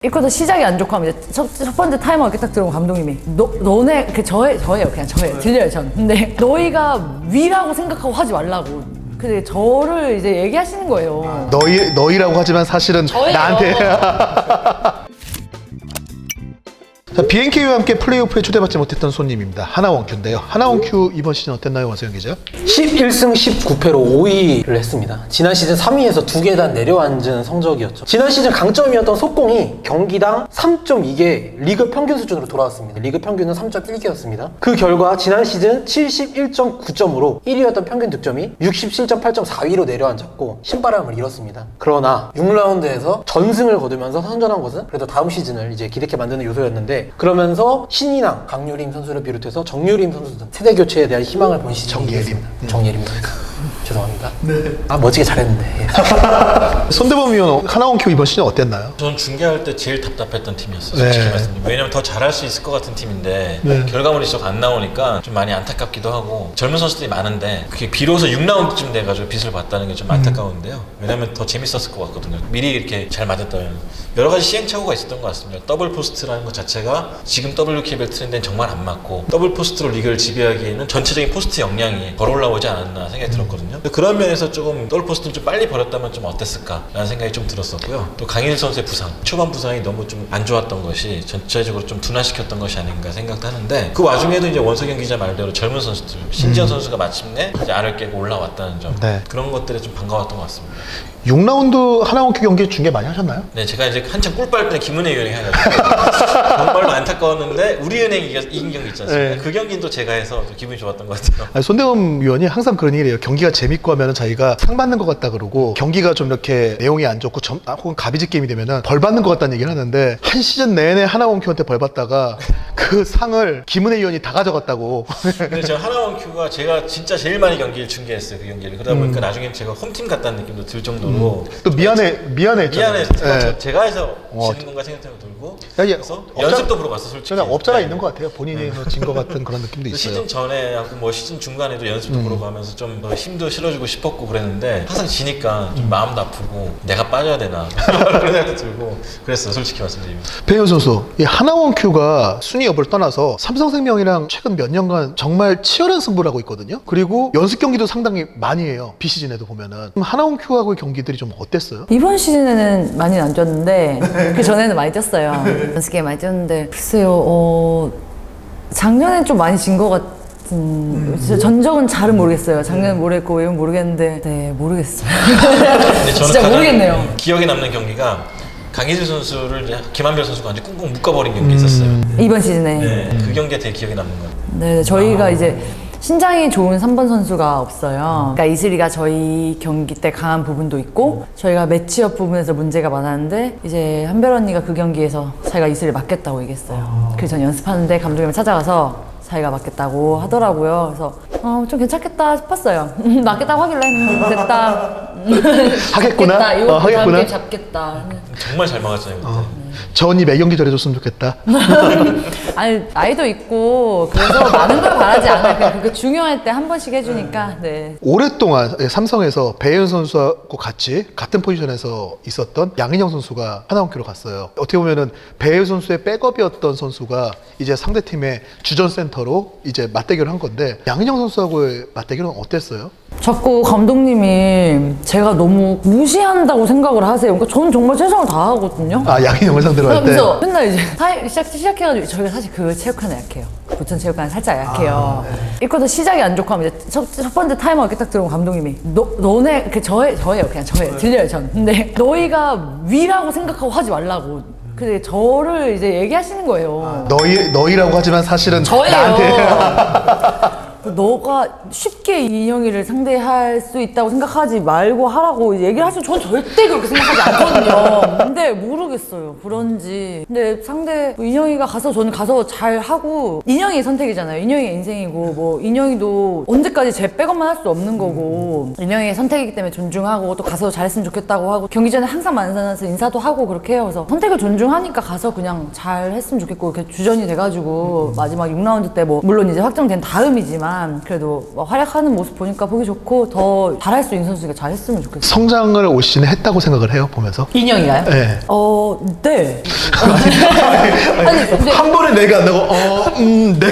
1쿼터 시작이 안 좋고 하면 이제 첫 번째 타이머가 딱 들어오면 감독님이 너네 저예요 그냥 들려요 전. 근데 너희가 위라고 생각하고 하지 말라고. 근데 저를 이제 얘기하시는 거예요. 너희라고 하지만 사실은 저예요. 나한테. 자, BNK와 함께 플레이오프에 초대받지 못했던 손님입니다. 하나원큐인데요. 하나원큐 이번 시즌 어땠나요, 원서영 기자? 11승 19패로 5위를 했습니다. 지난 시즌 3위에서 2계단 내려앉은 성적이었죠. 지난 시즌 강점이었던 속공이 경기당 3.2개 리그 평균 수준으로 돌아왔습니다. 리그 평균은 3.1개였습니다. 그 결과 지난 시즌 71.9점으로 1위였던 평균 득점이 67.8점 4위로 내려앉았고 신바람을 잃었습니다. 그러나 6라운드에서 전승을 거두면서 선전한 것은 그래도 다음 시즌을 이제 기대케 만드는 요소였는데, 그러면서 신인왕 강유림 선수를 비롯해서 정유림 선수 세대 교체에 대한 희망을 본 시즌이었습니다. 정예림입니다. 죄송합니다. 네. 멋지게 잘했는데. 손대범 위원, 하나원큐 이번 시즌 어땠나요? 전 중계할 때 제일 답답했던 팀이었어요. 솔직히 말씀드리면. 왜냐면 더 잘할 수 있을 것 같은 팀인데 결과물이 좀 안 나오니까 좀 많이 안타깝기도 하고, 젊은 선수들이 많은데 그게 비로소 6라운드쯤 돼가지고 빛을 봤다는 게 좀 안타까운데요. 왜냐면 더 재밌었을 것 같거든요. 미리 이렇게 잘 맞았다면. 여러 가지 시행착오가 있었던 것 같습니다. 더블 포스트라는 것 자체가 지금 WKBL 트렌드엔 정말 안 맞고, 더블 포스트로 리그를 지배하기에는 전체적인 포스트 역량이 덜 올라오지 않았나 생각이 들었거든요. 그런 면에서 조금 더블 포스트를 좀 빨리 버렸다면 좀 어땠을까라는 생각이 좀 들었었고요. 또 강일 선수의 부상, 초반 부상이 너무 좀 안 좋았던 것이 전체적으로 좀 둔화시켰던 것이 아닌가 생각도 하는데, 그 와중에도 이제 원석영 기자 말대로 젊은 선수들, 신지현 선수가 마침내 이제 알을 깨고 올라왔다는 점, 그런 것들에 좀 반가웠던 것 같습니다. 6라운드 하나원큐 경기 중계 많이 하셨나요? 네, 제가 이제 한참 꿀 빨 때 김은혜 위원이 해가지고 정말로 안타까웠는데 우리은행이 이긴 경기 있지 않습니까? 그 경기도 제가 해서 좀 기분이 좋았던 것 같아요. 아니, 손대범 위원이 항상 그런 얘기를 해요. 경기가 재밌고 하면 자기가 상 받는 것 같다 그러고, 경기가 좀 이렇게 내용이 안 좋고 혹은 가비지 게임이 되면 벌 받는 것 같다는 얘기를 하는데, 한 시즌 내내 하나원큐한테 벌 받다가 그 상을 김은혜 위원이 다 가져갔다고. 근데 제가 하나원큐가 제가 진짜 제일 많이 경기를 중계했어요, 그 경기를. 그러다 보니까 나중에 제가 홈팀 같다는 느낌도 들 정도로 또 미안했잖아요. 제가 해서 지는 건가 생각도 들고, 그래서 연습도 보러 갔어, 솔직히. 그냥 업자가 있는 것 같아요. 본인이 진 것 같은 그런 느낌도 있어요. 시즌 전에 하고 뭐 시즌 중간에도 연습도 보러 가면서 좀 더 힘도 실어주고 싶었고 그랬는데, 항상 지니까 좀 마음도 아프고 내가 빠져야 되나 그런 생각도 들고 그랬어요, 솔직히 말씀드리면. 배현 선수, 이 하나원큐가 순위 여부를 떠나서 삼성생명이랑 최근 몇 년간 정말 치열한 승부를 하고 있거든요. 그리고 연습 경기도 상당히 많이 해요, 비시즌에도 보면은. 하나원큐하고의 경기들이 좀 어땠어요? 이번 시즌에는 많이 안 뛰었는데 그 전에는 많이 뛰었어요. 연습 게임 많이 뛰었는데 글쎄요, 작년엔 좀 많이 진 것 같은. 진짜 전적은 잘은 모르겠어요. 작년은 모르겠고 왜는 모르겠는데, 네, 모르겠어요. 근데 저는 진짜 모르겠네요. 기억에 남는 경기가 강희슬 선수를 이제 김한별 선수가 완전 꽁꽁 묶어버린 경기 있었어요. 이번 시즌에. 네, 그 경기가 되게 기억에 남는 것 같아요. 네, 저희가 이제 신장이 좋은 3번 선수가 없어요. 그러니까 이슬이가 저희 경기 때 강한 부분도 있고, 저희가 매치업 부분에서 문제가 많았는데, 이제 한별 언니가 그 경기에서 자기가 이슬이 맞겠다고 얘기했어요. 그래서 전 연습하는데 감독님을 찾아가서 자기가 맞겠다고 하더라고요. 그래서 좀 괜찮겠다 싶었어요. 맞겠다고 하길래 됐다. 하겠구나. 잡겠다. 이거 하겠구나. 다음 게임 잡겠다. 정말 잘 막았잖아요, 그때. 저 언니 매 경기 잘해줬으면 좋겠다. 아니, 나이도 있고 그래서 많은 걸 바라지 않아요. 그냥 그 중요할 때 한 번씩 해주니까. 네. 오랫동안 삼성에서 배현 선수하고 같은 포지션에서 있었던 양인영 선수가 하나원큐로 갔어요. 어떻게 보면은 배현 선수의 백업이었던 선수가 이제 상대팀의 주전 센터로 이제 맞대결을 한 건데, 양인영 선수하고의 맞대결은 어땠어요? 자꾸 감독님이 제가 너무 무시한다고 생각을 하세요. 그러니까 저는 정말 최선을 다하거든요. 아, 양인영을 상대로 할 때? 그래서 맨날 이제 시작해가지고, 저희가 사실 그 체육관에 약해요. 부천 체육관 살짝 약해요. 1쿼터 시작이 안 좋고 하면 이제 첫 번째 타이머가 딱 들어오면 감독님이 너네 저예요 그냥 들려요 전. 근데 너희가 위라고 생각하고 하지 말라고. 근데 저를 이제 얘기하시는 거예요. 너희라고 하지만 사실은 저예요. 나한테. 너가 쉽게 인영이를 상대할 수 있다고 생각하지 말고 하라고 얘기를 하시면 전 절대 그렇게 생각하지 않거든요. 근데 모르겠어요, 그런지. 근데 상대 인영이가 가서, 저는 가서 잘 하고, 인영이 선택이잖아요. 인영이의 인생이고, 뭐 인영이도 언제까지 제 백업만 할 수 없는 거고, 인영이의 선택이기 때문에 존중하고, 또 가서 잘했으면 좋겠다고 하고, 경기 전에 항상 만나서 인사도 하고 그렇게 해요. 그래서 선택을 존중하니까 가서 그냥 잘 했으면 좋겠고, 이렇게 주전이 돼가지고 마지막 6라운드 때 뭐 물론 이제 확정된 다음이지만 아니지만 그래도 막 활약하는 모습 보니까 보기 좋고 더 잘할 수 있는 선수니까 잘했으면 좋겠어요. 성장을 올 시즌에 했다고 생각을 해요, 보면서? 인형이가요? 네. 네. 아니, 근데- 한 번에 내가 안 나고, 네.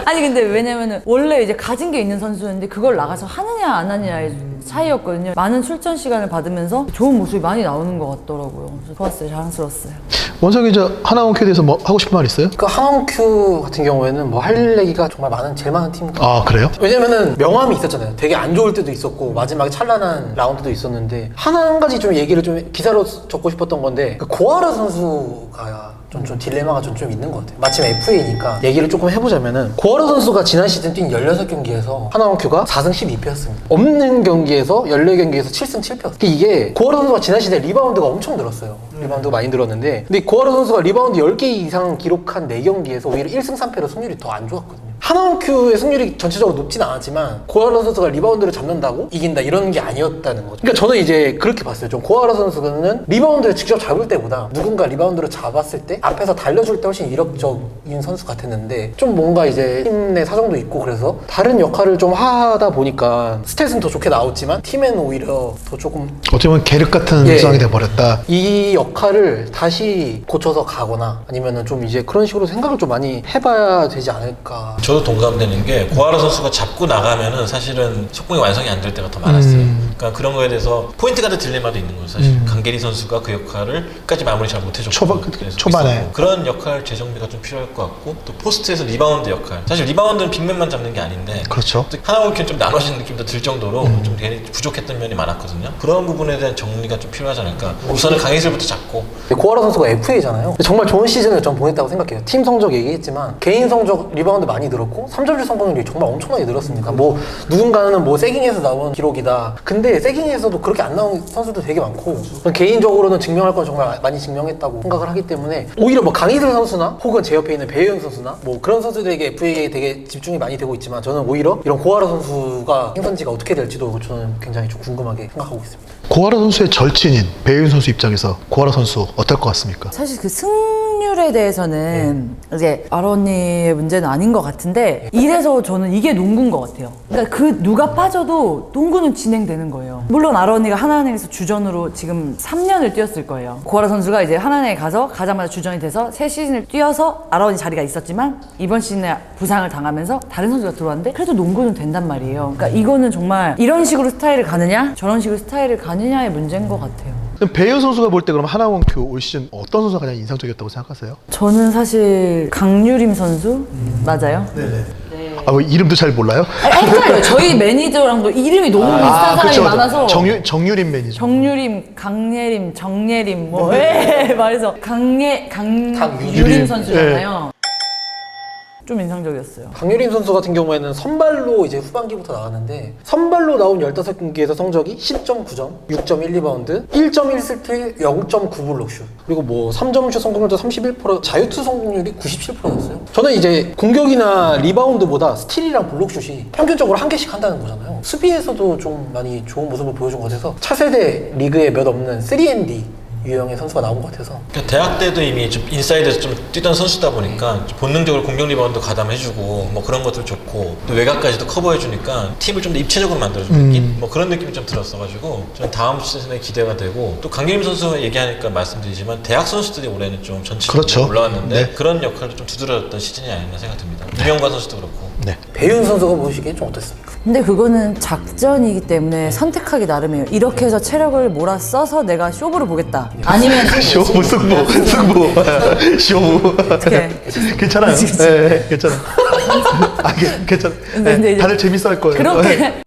아니 근데 왜냐면은 원래 이제 가진 게 있는 선수였는데 그걸 나가서 하느냐 안 하느냐의 차이였거든요. 많은 출전 시간을 받으면서 좋은 모습이 많이 나오는 것 같더라고요. 그래서 좋았어요. 자랑스러웠어요. 원석이 이제 하나원큐에 대해서 뭐 하고 싶은 말 있어요? 그 하나원큐 같은 경우에는 뭐 할 얘기가 정말 제일 많은 팀. 아, 그래요? 왜냐면은 명함이 있었잖아요. 되게 안 좋을 때도 있었고 마지막에 찬란한 라운드도 있었는데 한 가지 좀 얘기를 좀 기사로 적고 싶었던 건데 그 고아라 선수가 좀 딜레마가 좀 있는 것 같아요. 마침 FA니까 얘기를 조금 해보자면은 고아라 선수가 지난 시즌 뛴 16경기에서 하나원큐가 4승 12패였습니다. 없는 경기에서 14경기에서 7승 7패였어요. 이게 고아라 선수가 지난 시즌에 리바운드가 엄청 늘었어요. 리바운드가 많이 늘었는데 근데 고아라 선수가 리바운드 10개 이상 기록한 4경기에서 오히려 1승 3패로 승률이 더 안 좋았거든요. 하나원큐의 승률이 전체적으로 높진 않았지만 고아라 선수가 리바운드를 잡는다고 이긴다 이런 게 아니었다는 거죠. 그러니까 저는 이제 그렇게 봤어요. 좀 고아라 선수는 리바운드를 직접 잡을 때보다 누군가 리바운드를 잡았을 때 앞에서 달려줄 때 훨씬 이력적인 선수 같았는데 좀 뭔가 이제 팀 내 사정도 있고 그래서 다른 역할을 좀 하다 보니까 스탯은 더 좋게 나왔지만 팀에는 오히려 더 조금 어떻게 보면 계륵 같은 예. 상황이 돼버렸다. 이 역할을 다시 고쳐서 가거나 아니면은 좀 이제 그런 식으로 생각을 좀 많이 해봐야 되지 않을까. 저도 동감되는 게 고아라 선수가 잡고 나가면은 사실은 속공이 완성이 안 될 때가 더 많았어요. 그러니까 그런 거에 대해서 포인트 가드 딜레마도 있는 거예요. 사실 강계리 선수가 그 역할을 끝까지 마무리 잘 못해줬고 초반에. 그런 역할 재정비가 좀 필요할 것 같고 또 포스트에서 리바운드 역할. 사실 리바운드는 빅맨만 잡는 게 아닌데 그렇죠. 하나원큐는 좀 나눠지는 느낌도 들 정도로 좀 되게 부족했던 면이 많았거든요. 그런 부분에 대한 정리가 좀 필요하지 않을까. 우선은 강희슬부터 잡고. 고아라 선수가 FA잖아요. 정말 좋은 시즌을 전 보냈다고 생각해요. 팀 성적 얘기했지만 개인 성적 리바운드 많이 늘었고 3점슛 성공률이 정말 엄청나게 늘었습니다. 뭐 누군가는 뭐 세깅에서 나온 기록이다. 근데 세깅에서도 그렇게 안 나온 선수도 되게 많고 개인적으로는 증명할 건 정말 많이 증명했다고 생각을 하기 때문에 오히려 뭐 강희슬 선수나 혹은 제 옆에 있는 배혜영 선수나 뭐 그런 선수들에게 FA에 되게 집중이 많이 되고 있지만 저는 오히려 이런 고아라 선수가 행선지가 어떻게 될지도 저는 굉장히 좀 궁금하게 생각하고 있습니다. 고아라 선수의 절친인 배윤 선수 입장에서 고아라 선수 어떨 것 같습니까? 사실 그 승률에 대해서는 이제 아론이의 문제는 아닌 것 같은데 이래서 저는 이게 농구인 것 같아요. 그러니까 그 누가 빠져도 농구는 진행되는 거예요. 물론 아론이가 하나은행에서 주전으로 지금 3년을 뛰었을 거예요. 고아라 선수가 이제 하나은행에 가자마자 주전이 돼서 새 시즌을 뛰어서 아론이 자리가 있었지만 이번 시즌에 부상을 당하면서 다른 선수가 들어왔는데 그래도 농구는 된단 말이에요. 그러니까 이거는 정말 이런 식으로 스타일을 가느냐 저런 식으로 스타일을 가느냐의 문제인 것 같아요. 그럼 배윤 선수가 볼 때 그럼 하나원큐 올 시즌 어떤 선수가 가장 인상적이었다고 생각하세요? 저는 사실 강유림 선수 맞아요? 네네. 아, 뭐 이름도 잘 몰라요? 아니, 헷갈려요. 저희 매니저랑도 이름이 너무 비슷한 사람이 그쵸. 많아서 정유림 매니저. 정유림, 강예림, 정예림 뭐 말해서 강유림 선수잖아요. 좀 인상적이었어요. 강유림 선수 같은 경우에는 선발로 이제 후반기부터 나왔는데 선발로 나온 15경기에서 성적이 10.9점, 6.1리바운드, 1.1스틸, 0.9블록슛 그리고 뭐 3점슛 성공률도 31%, 자유투 성공률이 97%였어요. 저는 이제 공격이나 리바운드보다 스틸이랑 블록슛이 평균적으로 한 개씩 한다는 거잖아요. 수비에서도 좀 많이 좋은 모습을 보여준 것 같아서 차세대 리그에 몇 없는 3&D 유형의 선수가 나온 것 같아서 그러니까 대학 때도 이미 좀 인사이드에서 좀 뛰던 선수다 보니까 좀 본능적으로 공격 리바운드 가담해주고 뭐 그런 것들 좋고 또 외곽까지도 커버해주니까 팀을 좀 더 입체적으로 만들어주는 느낌? 뭐 그런 느낌이 좀 들었어가지고 저는 다음 시즌에 기대가 되고 또 강기림 선수 얘기하니까 말씀드리지만 대학 선수들이 올해는 좀 전체적으로 그렇죠. 올라왔는데 네. 그런 역할도 좀 두드러졌던 시즌이 아니었나 생각됩니다. 이명관 선수도 그렇고. 네. 배윤 선수가 보시기에 좀 어땠습니까? 근데 그거는 작전이기 때문에 선택하기 나름이에요. 이렇게 해서 체력을 몰아 써서 내가 쇼부를 보겠다. 아니면 쇼부 승부 쇼부. 어떻게? 괜찮아요. 네, 괜찮아. 아, 괜찮아. 근데 네, 이제 다들 재밌어할 거예요. 그렇게 네.